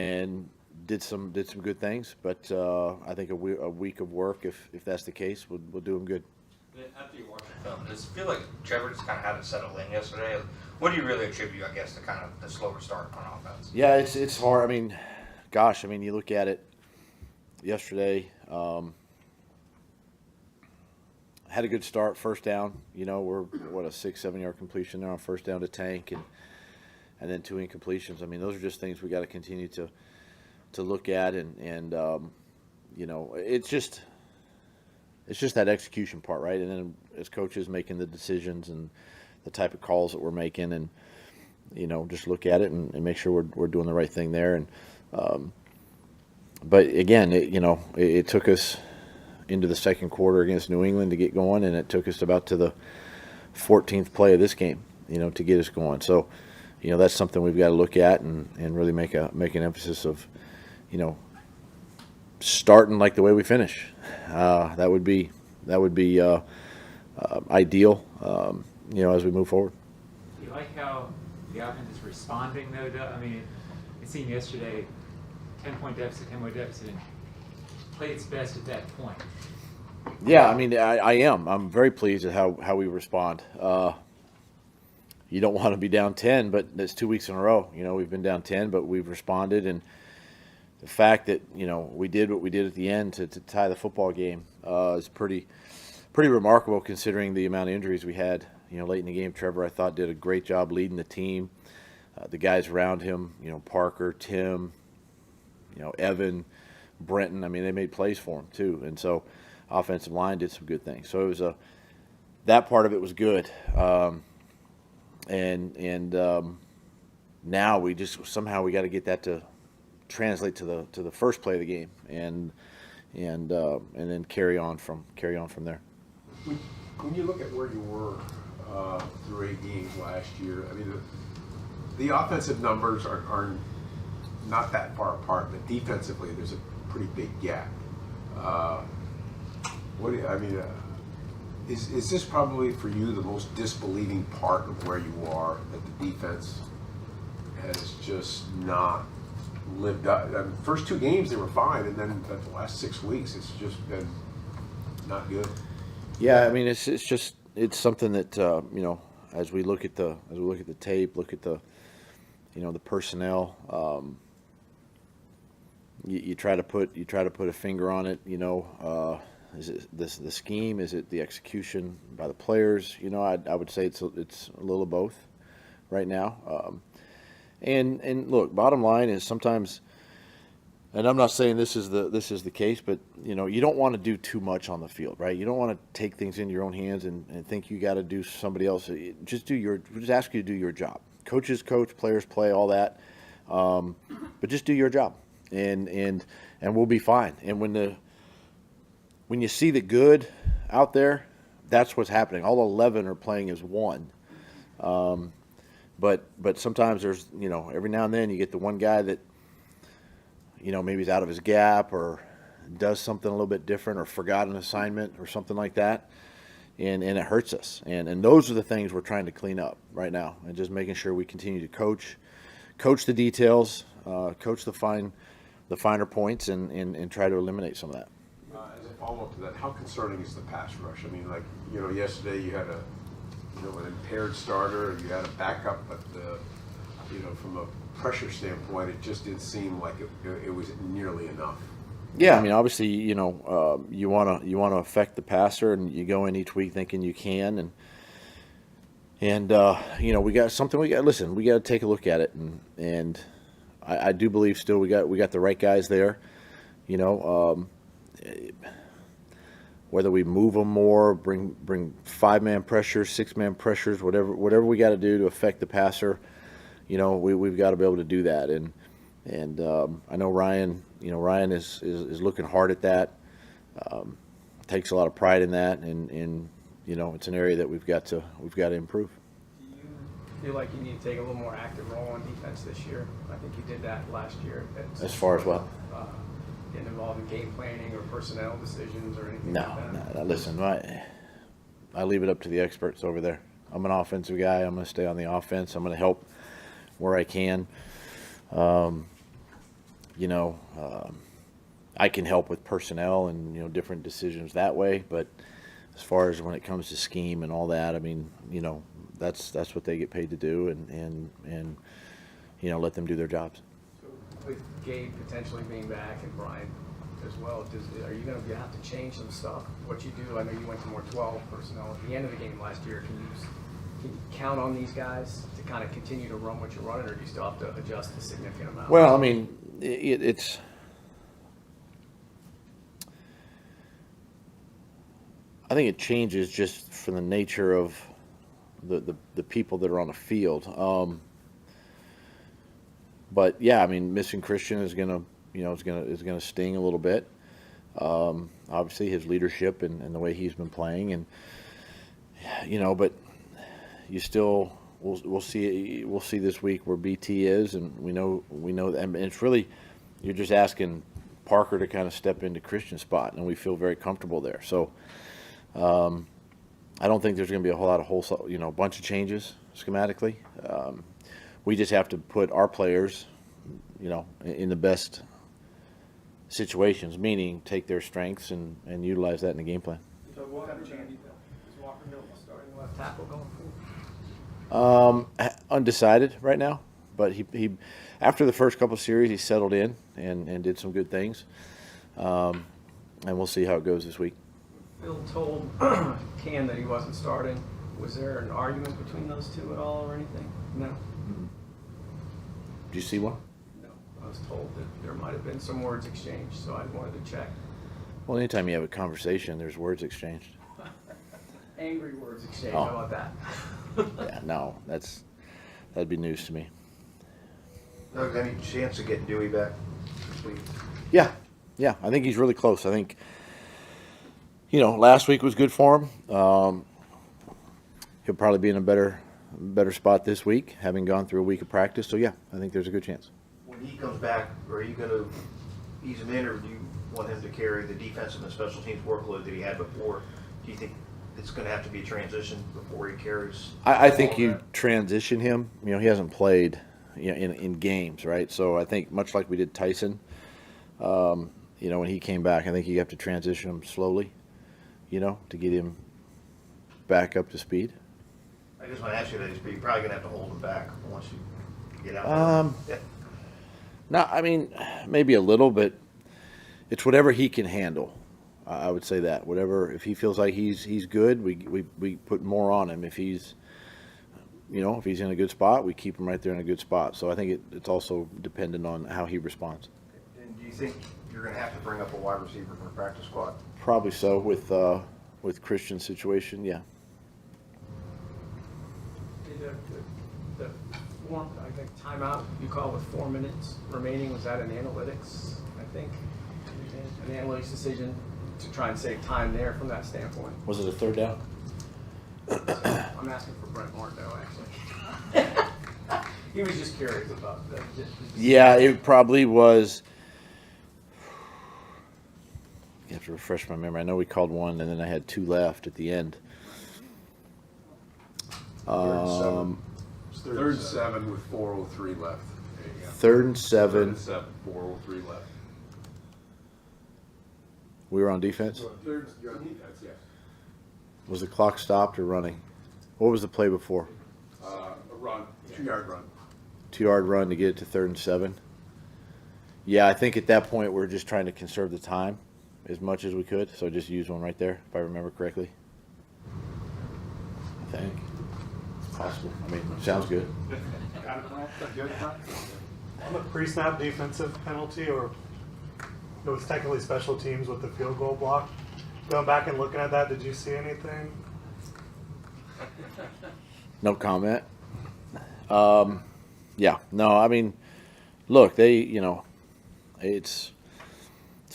and did some good things. But I think a week of work, if that's the case, will do them good. After you watch the film, does it feel like Trevor just kind of had to settle in yesterday? What do you really attribute, I guess, to kind of the slower start on offense? Yeah, it's hard. I mean, gosh, I mean, you look at it yesterday. Had a good start, first down. You know, we're what a 6-7 yard completion there on first down to Tank, and then 2 incompletions. I mean, those are just things we got to continue to look at, and you know, it's just that execution part, right? And then as coaches making the decisions and the type of calls that we're making, and you know, just look at it and make sure we're doing the right thing there. And but again, it took us into the second quarter against New England to get going, and it took us about to the 14th play of this game, you know, to get us going. So, you know, that's something we've got to look at and really make an emphasis of, you know, starting like the way we finish. That would be ideal, you know, as we move forward. Do you like how the offense is responding, though? I mean, it seemed yesterday, 10-point deficit, and played its best at that point. Yeah, I mean, I am. I'm very pleased at how we respond. You don't want to be down 10, but that's 2 weeks in a row. You know, we've been down 10, but we've responded, and the fact that, you know, we did what we did at the end to tie the football game is pretty remarkable considering the amount of injuries we had, you know, late in the game. Trevor, I thought, did a great job leading the team. The guys around him, you know, Parker, Tim, you know, Evan, Brenton, I mean, they made plays for him too. And so offensive line did some good things. So it was that part of it was good. Now we just somehow we got to get that to translate to the first play of the game and then carry on from there. When you look at where you were through 8 games last year, I mean, the offensive numbers are not that far apart, but defensively there's a pretty big gap. Is this probably for you the most disbelieving part of where you are, that the defense has just not lived up? I mean, first 2 games they were fine, and then the last 6 weeks it's just been not good. Yeah, I mean, it's something that you know, as we look at the tape, look at the, you know, the personnel. You try to put a finger on it. You know, is it the scheme? Is it the execution by the players? You know, I would say it's a little of both right now. And look, bottom line is sometimes, and I'm not saying this is the case, but you know, you don't want to do too much on the field, right? You don't want to take things into your own hands and think you got to do somebody else. Just ask you to do your job. Coaches coach, players play, all that, but just do your job, and we'll be fine. And when you see the good out there, that's what's happening. All 11 are playing as one. But sometimes there's, you know, every now and then you get the one guy that, you know, maybe he's out of his gap or does something a little bit different or forgot an assignment or something like that, and it hurts us. And those are the things we're trying to clean up right now, and just making sure we continue to coach the details, coach the finer points, and try to eliminate some of that. As a follow-up to that, how concerning is the pass rush? I mean, like, you know, yesterday you had an impaired starter, you had a backup, but you know, from a pressure standpoint, it just didn't seem like it was nearly enough. Yeah, I mean, obviously, you know, you want to affect the passer, and you go in each week thinking you can, and you know, we got something. We got to take a look at it, and I do believe still we got the right guys there. You know, whether we move them more, bring 5-man pressures, 6-man pressures, whatever we got to do to affect the passer. You know, we've got to be able to do that, and I know Ryan. You know, Ryan is looking hard at that. Takes a lot of pride in that, and you know, it's an area that we've got to improve. Do you feel like you need to take a little more active role on defense this year? I think you did that last year. As far as what? Getting involved in game planning or personnel decisions or anything like that? No. Listen, I leave it up to the experts over there. I'm an offensive guy. I'm going to stay on the offense. I'm going to help where I can. you know, I can help with personnel and, you know, different decisions that way. But as far as when it comes to scheme and all that, I mean, you know, that's what they get paid to do, and you know, let them do their jobs. So with Gabe potentially being back and Brian as well, are you going to have to change some stuff? What you do? I know you went to more 12 personnel at the end of the game last year. Can you count on these guys to kind of continue to run what you're running, or do you still have to adjust a significant amount? Well, I mean, it's. I think it changes just from the nature of the people that are on the field. But yeah, I mean, missing Christian is gonna, you know, is gonna sting a little bit. Obviously, his leadership and the way he's been playing, and you know, but you still we'll see this week where BT is, and we know, and it's really, you're just asking Parker to kind of step into Christian's spot, and we feel very comfortable there. So. I don't think there's going to be a whole lot of you know, bunch of changes schematically. We just have to put our players, you know, in the best situations, meaning take their strengths and utilize that in the game plan. So what kind of change is Walker Milton starting left tackle going forward? Undecided right now, but he after the first couple of series, he settled in and did some good things. And we'll see how it goes this week. Bill told Cam that he wasn't starting. Was there an argument between those two at all or anything? No? Did you see one? No. I was told that there might have been some words exchanged, so I wanted to check. Well, anytime you have a conversation, there's words exchanged. Angry words exchanged. Oh. How about that? Yeah, no, that'd be news to me. Doug, any chance of getting Dewey back this week? Yeah, I think he's really close. I think, you know, last week was good for him. He'll probably be in a better spot this week, having gone through a week of practice. So yeah, I think there's a good chance. When he comes back, are you going to ease him in, or do you want him to carry the defensive and special teams workload that he had before? Do you think it's going to have to be a transition before he carries? I think you transition him. You know, he hasn't played, you know, in games, right? So I think much like we did Tyson, you know, when he came back, I think you have to transition him slowly, you know, to get him back up to speed. I just want to ask you that you're probably going to have to hold him back once you get out there. No, I mean, maybe a little, but it's whatever he can handle. I would say that. Whatever, if he feels like he's good, we put more on him. If he's, you know, if he's in a good spot, we keep him right there in a good spot. So I think it's also dependent on how he responds. And do you think you're going to have to bring up a wide receiver from the practice squad? Probably so with Christian's situation, yeah. The I think timeout you called with 4 minutes remaining, was that an analytics, I think? An analytics decision to try and save time there from that standpoint? Was it a third down? I'm asking for Brent Martineau, actually. He was just curious about that. Yeah, it probably was. You have to refresh my memory. I know we called one, and then I had two left at the end. Third and 7 with 4:03 left. There you go. Third and 7. 4:03 left. We were on defense. Third, you're on defense, yes. Was the clock stopped or running? What was the play before? A run, 2-yard run. 2-yard run to get it to 3rd and 7. Yeah, I think at that point we're just trying to conserve the time as much as we could. So just use one right there, if I remember correctly. I think. It's possible. I mean, sounds good. Got it, Brent? Good, Brent? On the pre-snap defensive penalty, or it was technically special teams with the field goal block. Going back and looking at that, did you see anything? No comment. Yeah, no, I mean, look, they, you know, it's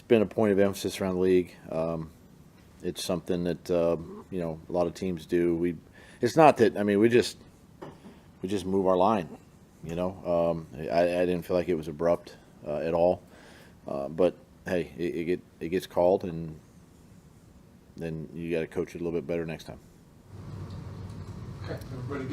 been a point of emphasis around the league. It's something that, you know, a lot of teams do. It's not that, I mean, we just move our line, you know. I didn't feel like it was abrupt at all. But, hey, it gets called, and then you got to coach it a little bit better next time. Okay, everybody good?